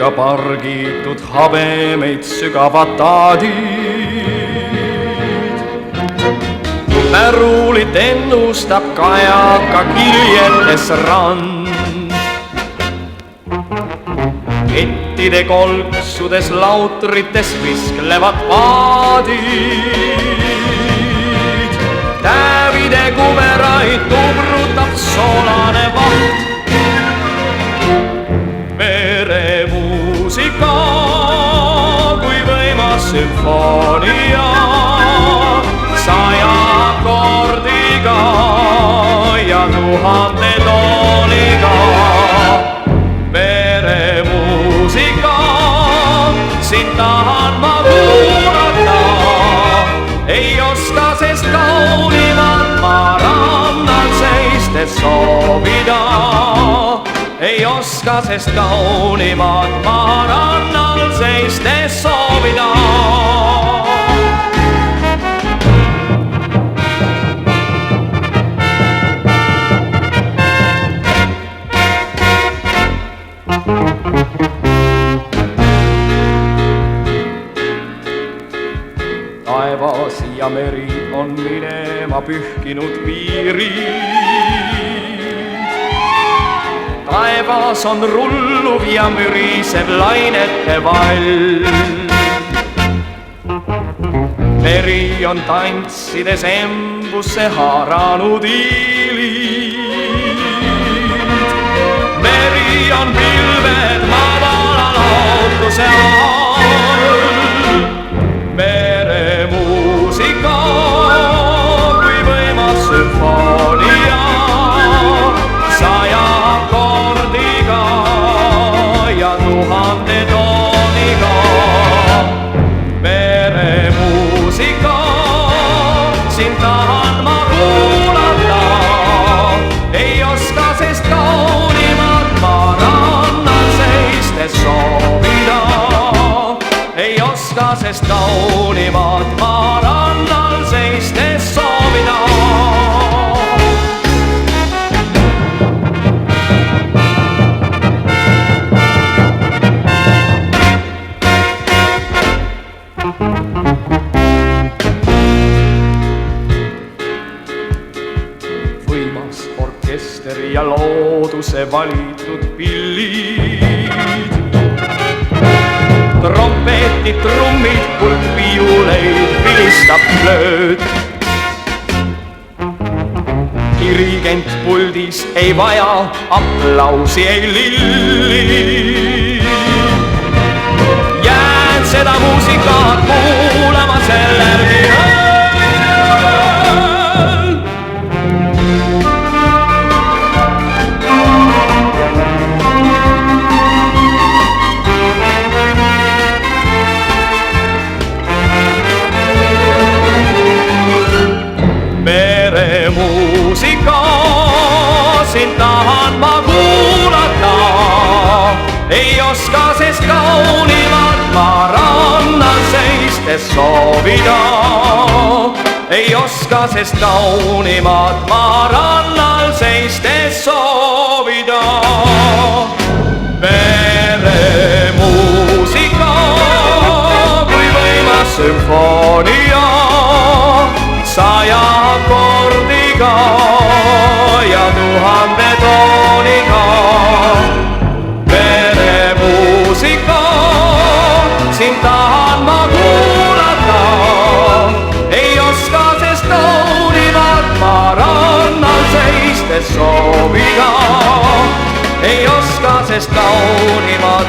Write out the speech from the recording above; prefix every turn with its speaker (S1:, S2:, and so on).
S1: värviga pargitud habemeid sügavad taadid. Märulit ennustab kajaka kiljetes rand. Kettide kolksudes lautrites visklevad paadid. Tävide kumeraid tubrutab soolane vaht. Meremuusika kui võimas sümfoonia, 100 akordiga ja 1000 tooniga. Meremuusika, sind tahan ma kuulata, ei oska sest kaunimat ma rannal seistes soovida. Ei oska sest kaunimat ma rannal seistes soovida. Taevas ja meri on minema pühkinud piirid. Taevas on rulluv ja mürisev lainete vall. Meri on tantsides embusse haaranud iilid. Meri on pilved madala laotuse all. Meremuusika kui võimas sümfoonia, 100 akordiga ja 1000 tooniga. Meremuusika, sind tahan ma kuulata, ei oska sest kaunimat ma rannal seistes soovida. Ei oska sest kaunimat ma rannal seistes soovida. Võimas orkester ja looduse valitud pillid. Trompetid, trummid, pulkviiuleid vilistab flööt. Dirigent puldis ei vaja aplausi, ei lilli. Jään seda muusikat kuulama sellelgi ööl. Meremuusika, sind tahan ma kuulata, ei oska sest kaunimat ma rannal seistes soovida. Ei oska sest kaunimat ma rannal seistes soovida. Meremuusika kui võimas sümfoonia, 100 akordiga ja 1000 tooniga. Meremuusika, sind tahan ma kuulata, ei oska sest kaunimat ma rannal seistes soovida. Ei oska sest kaunimat